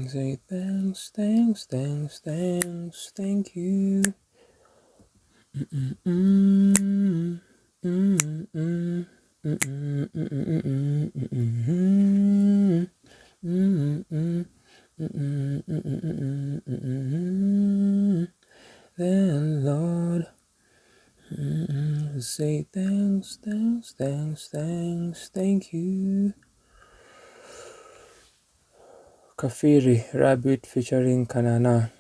Say thanks, thanks, thanks, thanks, thank you. Then Lord, say thanks, thanks, thanks, thanks, thank you. Kafiri, Rabbit featuring Kanana.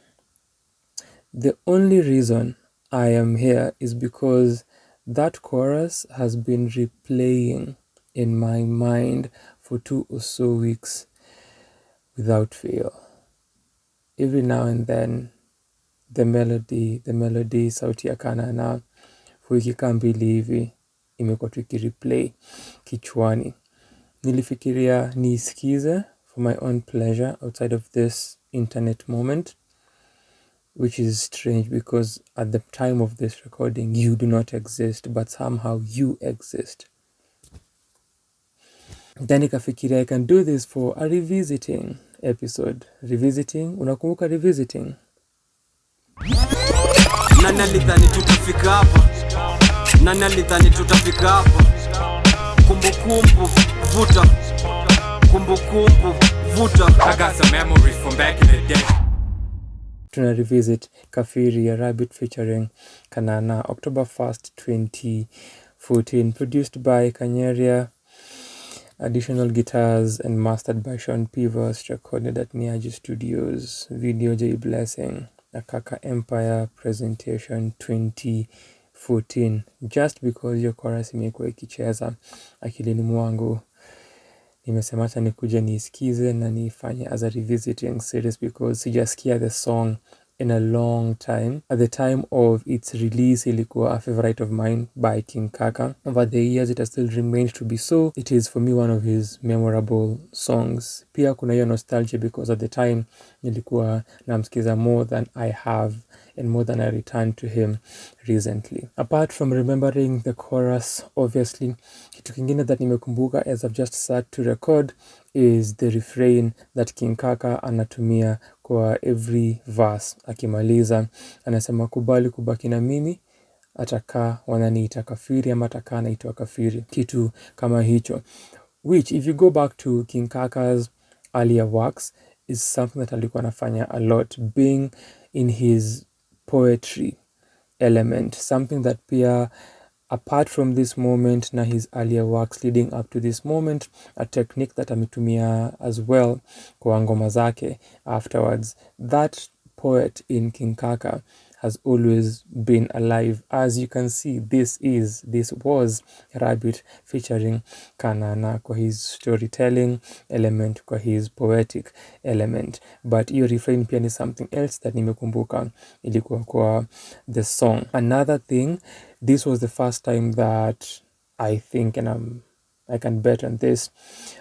The only reason I am here is because that chorus has been replaying in my mind for 2 or so weeks without fail. Every now and then, the melody, sauti ya Kanana, for wiki mbili hivi, imekuwa tu ikireplay kichwani. Nilifikiria niisikize for my own pleasure outside of this internet moment, which is strange because at the time of this recording, you do not exist, but somehow you exist. Then nikafikiria I can do this for a revisiting episode. Revisiting, unakumbuka Revisiting? Nani alidhani tutafika hapa? Nani alidhani tutafika hapa? Kumbukumbu, vuta. Kumbukumbu, vuta. I got some memories from back in the day. Tuna revisit Kafiri ya Rabbit featuring Kanana, October 1st, 2014, produced by Kanyeria, additional guitars and mastered by Sean Pivos, recorded at Niaji Studios, video J Blessing, a Kaka Empire presentation 2014. Just because your chorus imekuwa ikicheza akilini mwangu, nimesema acha nikuje niisikize na nifanye as a revisiting series because sijasikia the song in a long time. At the time of its release, ilikuwa a favorite of mine by King Kaka. Over the years, it has still remained to be so. It is for me one of his memorable songs. Pia kuna hiyo nostalgia because at the time nilikuwa namsikiza more than I have and more than I returned to him recently. Apart from remembering the chorus, obviously, kitu kingine that nimekumbuka as I've just sat to record is the refrain that King Kaka anatumia kwa every verse. Akimaliza anasema kubali kubaki na mimi, atakaa wananiita kafiri ama atakaa naitwa kafiri, kitu kama hicho, which if you go back to King Kaka's earlier works is something that alikuwa anafanya a lot, being in his poetry element, something that pia apart from this moment na his earlier works leading up to this moment, a technique that ametumia as well kwa ngoma zake afterwards. That poet in King Kaka has always been alive. As you can see, this was Rabbit featuring Kanana kwa his storytelling element, kwa his poetic element. But hiyo refrain pia ni something else that nimekumbuka ilikuwa kwa the song. Another thing, this was the first time that I think, and I can bet on this,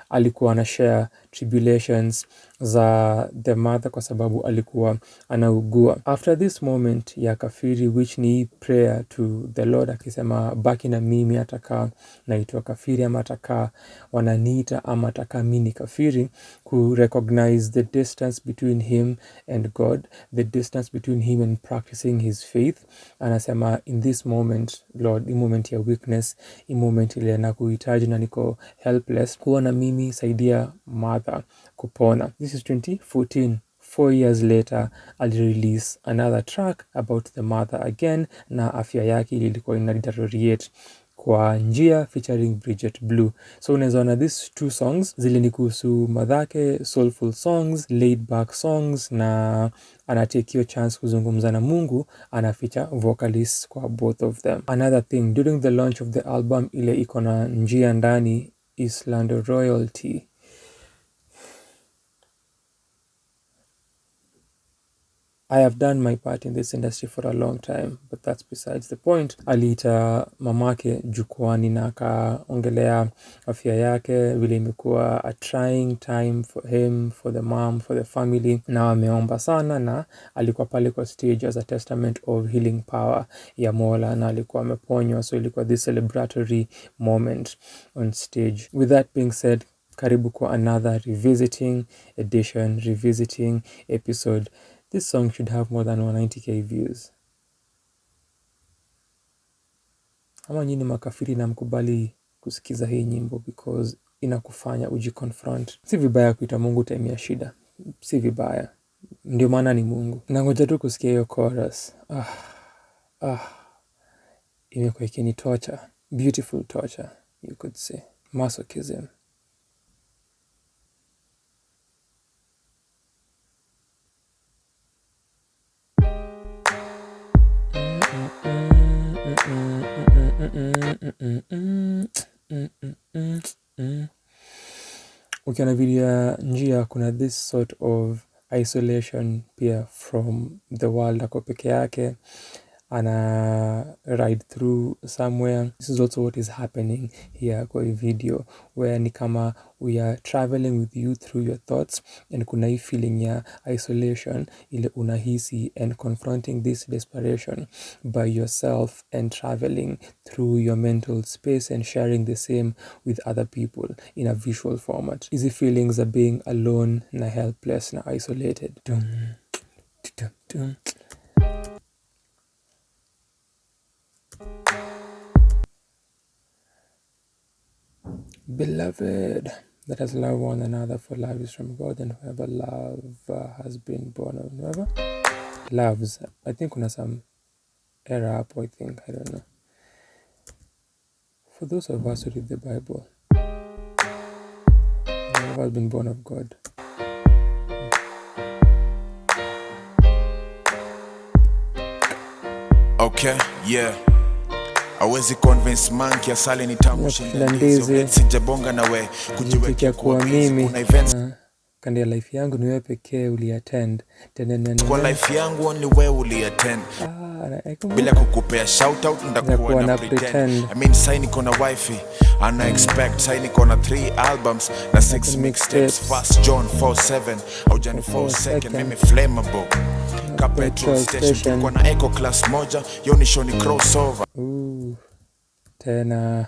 alikuwa ana share tribulations za the mother kwa sababu alikuwa anaugua. After this moment ya Kafiri, which ni prayer to the Lord akisema baki na mimi, atakaa naitwa kafiri ama atakaa wananiita ama atakaa mimi kafiri, ku recognize the distance between him and God, the distance between him and practicing his faith. Anasema in this moment Lord, in moment ya weakness, in moment ile nakuhitaji na niko helpless, kuwa na mimi, saidia mother kupona. This is 2014. 4 years later, alirelease another track about the mother again, na afya yake ilikuwa ina deteriorate kwa njia, featuring Bridget Blue. So unaweza ona these two songs zilinikuhusu madhake, soulful songs, laid back songs, na anatekio chance kuzungumza na Mungu, anaficha vocalists kwa both of them. Another thing, during the launch of the album ile iko na njia ndani, Islando Royalty, I have done my part in this industry for a long time, but that's besides the point. Aliita mamake jukwani na akaongelea afya yake, vile imekuwa a trying time for him, for the mom, for the family, na ameomba sana, na alikuwa pale kwa stage as a testament of healing power ya Mola, na alikuwa ameponywa, so ilikuwa this celebratory moment on stage. With that being said, Karibu kwa another revisiting edition, revisiting episode. This song should have more than 190k views. Ama nyinyi makafiri na mkubali kusikiza hii nyimbo because inakufanya ujiconfront. Si vibaya kuita Mungu time ya shida. Si vibaya. Ndio maana ni Mungu. Nangoja tu kusikia hiyo chorus. Imekuwa ikini torture. Beautiful torture, you could say. Masochism. Ukiona video ya njia kuna this sort of isolation pia from the world. Ako peke yake, ana ride through somewhere. This is also what is happening here kwa hii video, where ni kama we are traveling with you through your thoughts, and kuna hii feeling ya isolation ile unahisi, and confronting this desperation by yourself and traveling through your mental space and sharing the same with other people in a visual format. Easy feelings are being alone na helpless na isolated. Beloved, let us love one another, for love is from God, and whoever love has been born of whoever loves. I think kuna some error up, I think, I don't know. For those of us who read the Bible, whoever has been born of God. Okay, yeah. Awezi convince monkey asali ni tamu shinda ndizi. Sijabonga na we kujiwekea kwa mimi. Kuna events kanda ya life yangu ni wewe pekee uliattend. Kwa life yangu ni wewe uliattend. Bila kukupea shout out ndakuwa na pretend. I mean sign niko na wifi, ana expect sign niko na 3 albums na 6 mixtapes. First John 4:7 au John 4:2 mimi flammable. Petrol station kwa na eco class moja, yo ni show ni crossover. Tena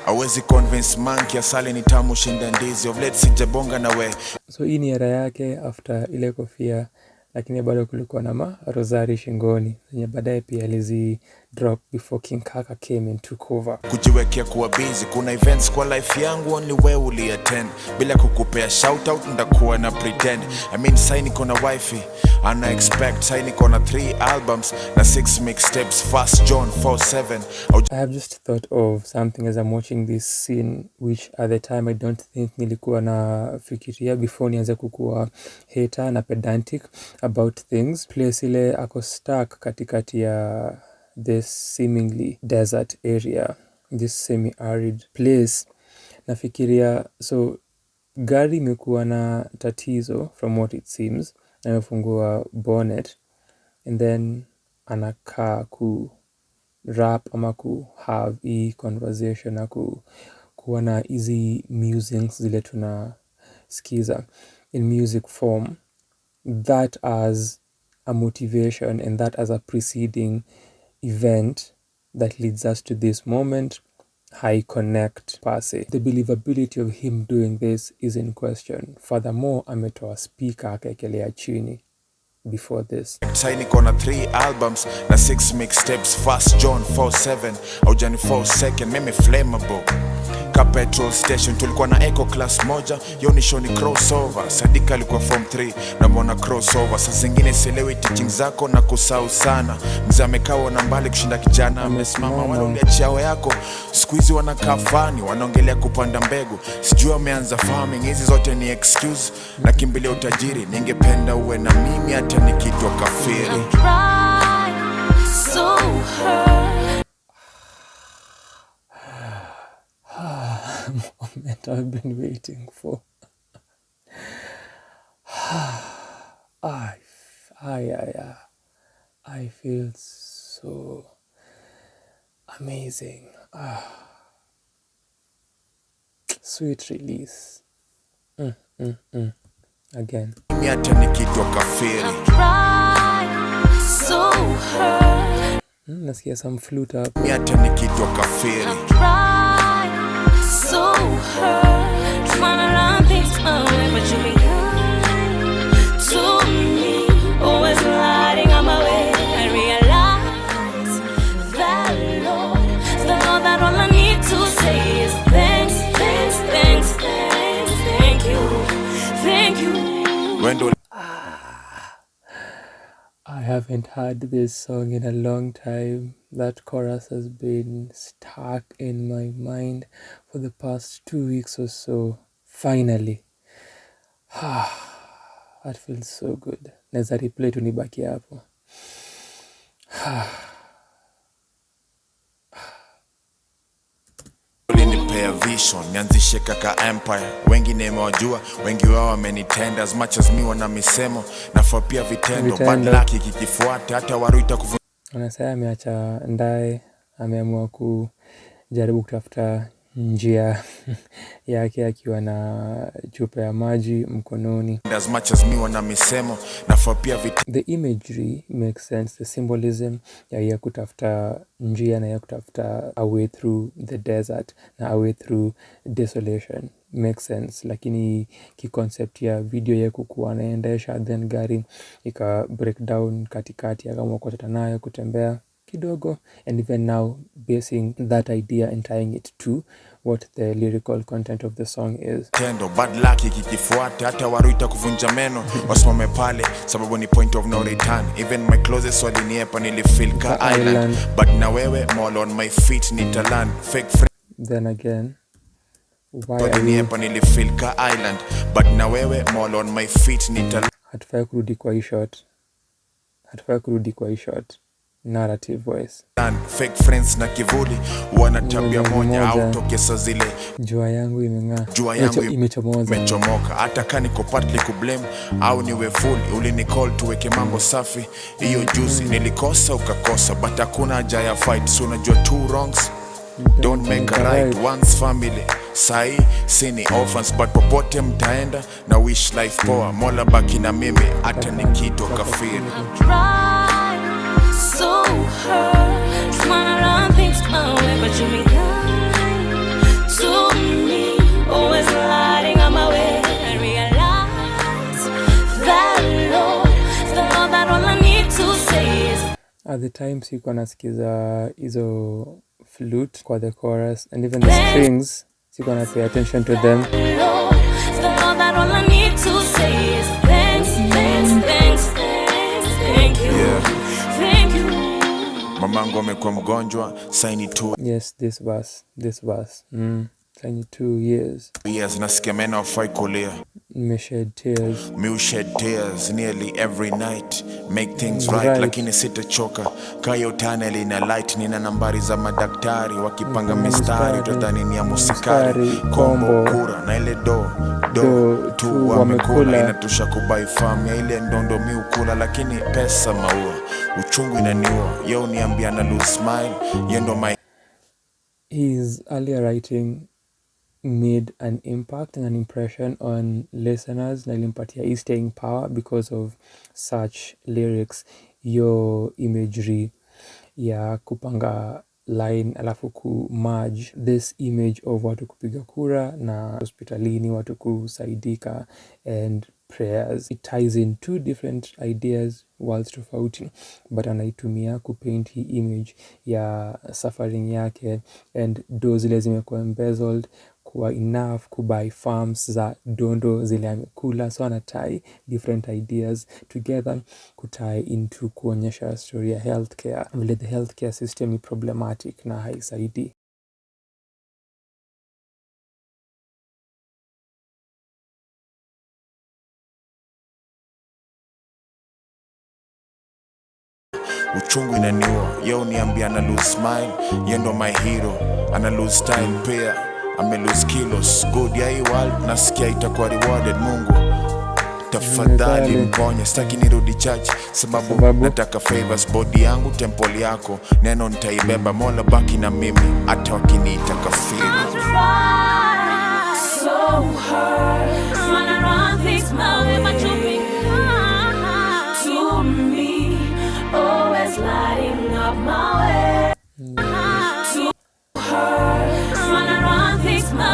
Awezi convince monkey asali ni tamu shinda ndizi. Of late sijabonga na we. So hii ni era yake after ile kofia, lakini bado kulikuwa na rosari shingoni zenye baadaye pia alizi drop before King Kaka came and took over. Kujiwekea kuwa busy, kuna events kwa life yangu only wewe uliattend. Bila kukupea shout out ndakuwa na pretend. I mean sign niko na wifi, ana expect sign niko na 3 albums na 6 mixtapes. First John 4:7. I have just thought of something as I'm watching this scene, which at the time I don't think nilikuwa na fikiria before nianze kukuwa hater na pedantic about things. Place ile ako stuck katikati ya this seemingly desert area, this semi-arid place. Nafikiria, so gari imekuwa na tatizo from what it seems, na amefungua bonnet, and then anakaa ku rap ama ku have hii conversation na kuwa na easy musings zile tunasikiza in music form, that as a motivation and that as a preceding event that leads us to this moment, high connect per se. The believability of him doing this is in question. Furthermore, ametoa speaker akaekelea chini before this. Sign niko na 3 albums na 6 mixtapes. First John 4:7 au John 4:2 mimi flammable. Petrol station tulikuwa na eco class moja, yo ni show ni crossover. Sadika alikuwa form 3 na mbona crossover. Saa zingine sielewi teaching zako na kusahau sana. Mzee amekaa na mbali kushinda kijana amesimama. Wale uliachiao yako siku hizi wanakaa fani, wanaongelea kupanda mbegu. Sijui wameanza farming, hizi zote ni excuse. Nakimbilia utajiri, ningependa uwe na mimi hata nikitwa kafiri. So moment I've been waiting for. I feel so amazing. Sweet release. Again. Mimi hata nikitwa kafiri. So nasikia some flute up. Mimi hata nikitwa kafiri. So hurt, trying to run things my way, but you be kind to me, always lighting on my way. I realize that, Lord, that all I need to say is thanks, thanks, thanks, thanks, thank you. Wendo I haven't heard this song in a long time. That chorus has been stuck in my mind for the past 2 weeks or so. Finally. That feels so good. Naweza replay tu nibaki hapo. ulinipea vision nianzishe Kaka Empire. Wengi nimewajua, wengi wao wamenitenda. As much as me wana misemo nafaa pia vitendo. Bad luck ikikifuata hata waruita kufu. Anasema ameacha ndaye, ameamua kujaribu kutafuta njia yake akiwa na chupa ya maji mkononi. As much as me wana misemo nafaa pia vitendo. The imagery makes sense, the symbolism ya kutafuta njia na ya kutafuta a way through the desert na a way through desolation makes sense, lakini kiconcept ya video ya kukuwa anaendesha then gari ika break down katikati akaamua kuachana nayo kutembea kidogo, and even now basing that idea and tying it to what the lyrical content of the song is. Tendo bad luck ikikifuata hata waruita kuvunja meno wasimame pale sababu ni point of no return. Even my closest waliniepa nilifeel ka island, but na wewe more on my feet nitaland fake friend. Then again, why waliniepa nilifeel ka island, but na wewe more on my feet nitaland. hatufai kurudi kwa hii shot narrative voice. Fake friends na kivuli wana tabia moja au tokesa zile. Jua yangu imeng'aa, Jua yangu imechomoka. Hata kani ko partly kublame au niwe full. Ulinicall tuweke mambo safi. Hiyo juzi nilikosa ukakosa, but hakuna haja ya fight. So unajua two wrongs don't make a right. Once family sai sini orphans, but popote mtaenda na wish life poa. Mola baki na mimi hata nikitwa kafiri. So hurt, trying to run things my way, but you be kind to me, always lighting on my way. I realize that, Lord, that all I need to say is. At the time sikuwa nasikiza hizo flute kwa the chorus, and even the strings sikuwa na pay attention to them. Lord, that all I need to say is thanks, thanks, thanks, thanks, thank you. Yeah. Thank you. Mamangu amekuwa mgonjwa saini 2 Yes, this verse. Saini 2 years. years nasikia meno hafai kulia. Me shed tears. Me shed tears nearly every night. Make things right, lakini sitachoka. Kayo tunnel ina light, nina nambari za madaktari wakipanga mistari, utadhani ni ya musikari. Kombo kura na ile do tu wamekula, inatosha kubai farm ya ile ndondo mi ukula, lakini pesa maua uchungu inaniua. Yo niambia na lose smile, yendo my. His earlier writing made an impact and an impression on listeners na ilimpatia staying power because of such lyrics. Your imagery ya kupanga line alafu kumerge this image of watu kupiga kura na hospitalini watu kusaidika and prayers. It ties in two different ideas worlds tofauti, but anaitumia kupaint hii image ya suffering yake, and do zile zimekuwa embezzled kuwa enough kubuy farms za dondo zile amekula. So anatie different ideas together kutie into kuonyesha story ya healthcare, vile the healthcare system ni problematic na haisaidii. Uchungu inaniua. Yo niambia na lose smile, yendo my hero. Ana lose style pia, ame lose kilos. Good ya hii world, nasikia itakuwa rewarded. Mungu tafadhali mponye, sitaki nirudi church sababu nataka favors. Body yangu temple yako, neno nitaibeba. Mola baki na mimi hata wakiniita kafiri. So hurt, trying to run things my way, but you be kind to me, always lighting up my way. So hurt, trying to run things my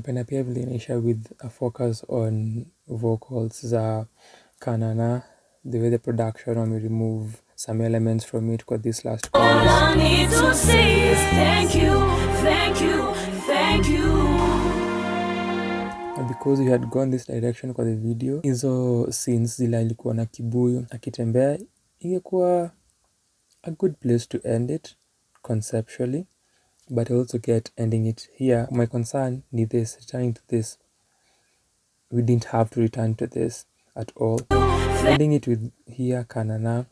Napenda pia vile inaisha with a focus on vocals za Kanana, the way the production when we remove some elements from it, got this last chorus. All I need to say is thank you, thank you, thank you. And because we had gone this direction kwa the video, hizo scenes zile alikuwa na kibuyu akitembea, ingekuwa a good place to end it conceptually, but I also get ending it here. My concern is this, returning to this. We didn't have to return to this at all. Ending it with here Kanana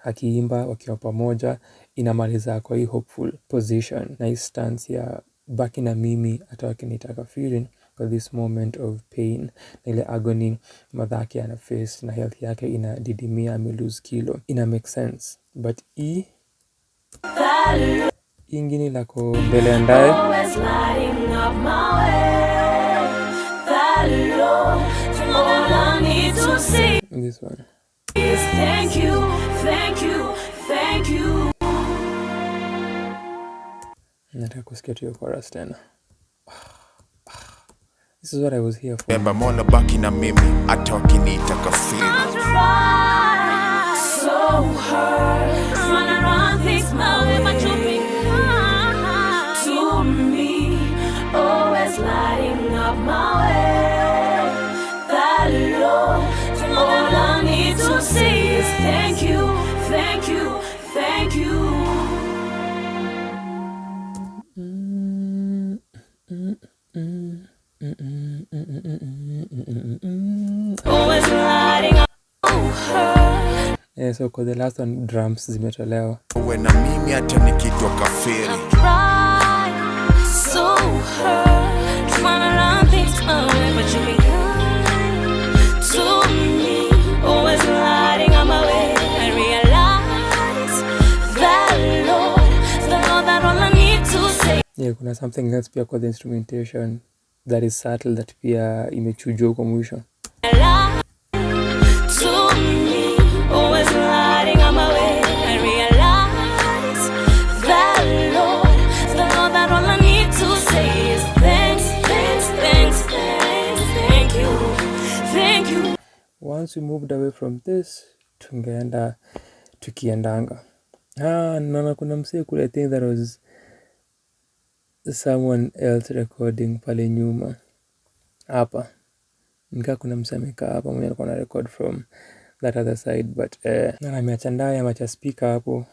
akiimba wakiwa pamoja inamaliza kwa hii hopeful position, nice stance ya baki na mimi hata wakiniita Kafiri, for this moment of pain na ile agony madhaki ana face na health yake inadidimia, ame lose kilo, ina make sense. But ingine lako mbele andaye this one is thank you, thank you, thank you. nataka kusikia tu chorus tena. This is what I was here for. Remember mola baki na mimi hata wakiniita Kafiri. So hurt, run around this mountain, but you bring to me, always lighting up my way. That Lord, all I need to say is thank you, thank you, thank you. Always lighting up. Yeah, so kwa the last one drums zimetolewa. Uwe na mimi hata nikitwa Kafiri. Try so hurt, trying to run things my way, but you been kind to me, always lighting up my way. I realize that Lord, that all I need to say. Yeah, kuna something else pia kwa the instrumentation that is subtle that pia imechujwa kwa mwisho. To me, always lighting up my way. I realize that Lord, that all I need to say is thanks, thanks, thanks, thanks, thank you, thank you. Once we moved away from this, tungeenda tukiendanga. Naona kuna msee kule, I think that was someone else recording pale nyuma. Hapa nika kuna msee amekaa hapa mwenye alikuwa na record from that other side, but na ameacha ndaya ameacha speaker hapo,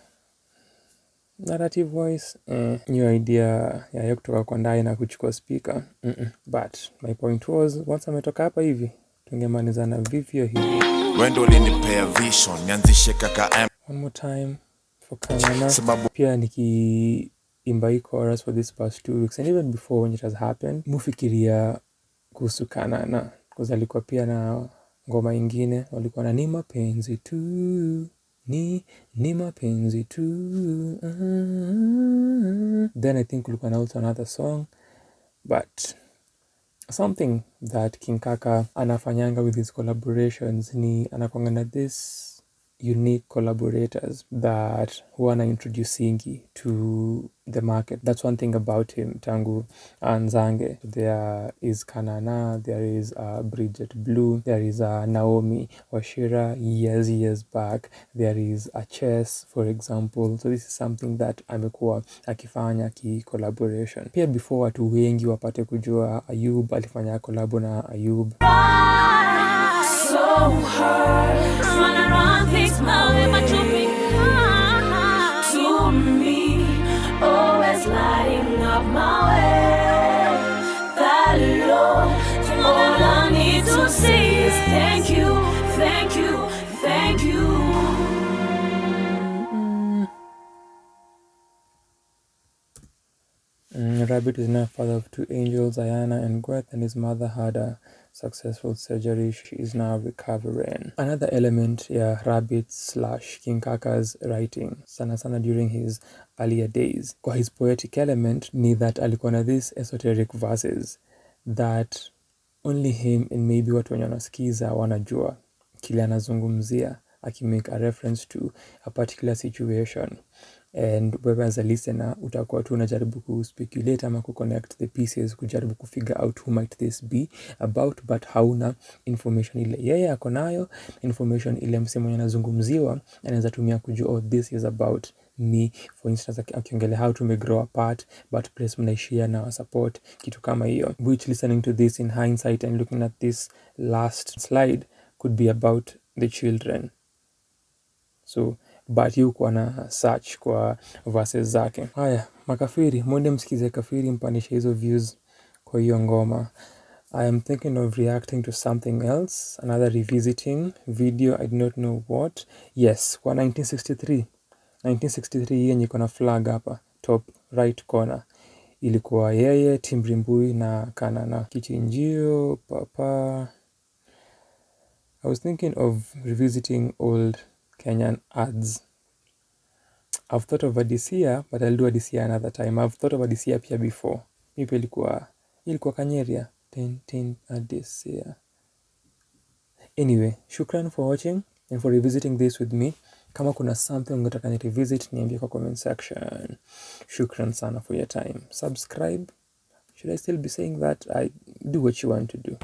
narrative voice, new idea ya kutoka kwa ndaya na kuchukua speaker. But my point was, once ametoka hapa hivi tungemanizana vivyo hivi. Wendo ulinipea vision nianzishe Kaka. One more time for Kanana. Pia nikiimba hii chorus for this past 2 weeks and even before when it has happened, mufikiria kuhusu Kanana, because alikuwa pia na ngoma ingine walikuwa na ni mapenzi tu, ni mapenzi tu. Then I think kulikuwa na also another song, but something that King Kaka anafanyanga with his collaborations ni anakuanga na this unique collaborators that huwa introducing to the market. That's one thing about him tangu anzange. There is Kanana, there is Bridget Blue, there is Naomi Washira years back, there is a Chess for example. So this is something that amekuwa akifanya collaboration. Pia before watu wengi wapate kujua Ayub, alifanya collab na Ayub. So hurt, run around this mountain, but you bring to me, always lighting up my way. That Lord, all I need to say is thank you, thank you, thank you. Rabbit is now father of 2 angels, Ayana and Gweth, and his mother had a successful surgery. She is now recovering. Another element, Rabbit / King Kaka's writing, sana during his earlier days, kwa his poetic element ni that alikuwa na these esoteric verses that only him and maybe watu wenye wanasikiza wanajua kile anazungumzia akimake a reference to a particular situation, and wewe as a listener utakuwa tu unajaribu kuspeculate ama kuconnect the pieces, kujaribu kufigure out who might this be about, but hauna information ile yeye ako nayo. Information ile msemo mwenye anazungumziwa anaweza tumia kujua, oh, this is about me, for instance akiongelea how to grow apart but place mnaishia na support, kitu kama hiyo, which listening to this in hindsight and looking at this last slide could be about the children. So but yuko na search kwa verses zake. Haya, makafiri, mwende msikize Kafiri, mpanishe hizo views kwa hiyo ngoma. I am thinking of reacting to something else, another revisiting video, I do not know what. Yes, kwa 1963 yenye iko na flag hapa top right corner, ilikuwa yeye, Timbrimbui na Kanana, kichinjio papa. I was thinking of revisiting old Kenyan ads. I've thought of Adisia, but I'll do Adisia another time. I've thought of Adisia pia before. Mipe ilikuwa Kanyeria. Tin Adisia. Anyway, shukran for watching and for revisiting this with me. Kama kuna something ungetaka ni revisit, niambie kwa comment section. Shukran sana for your time. Subscribe. Should I still be saying that? I do what you want to do.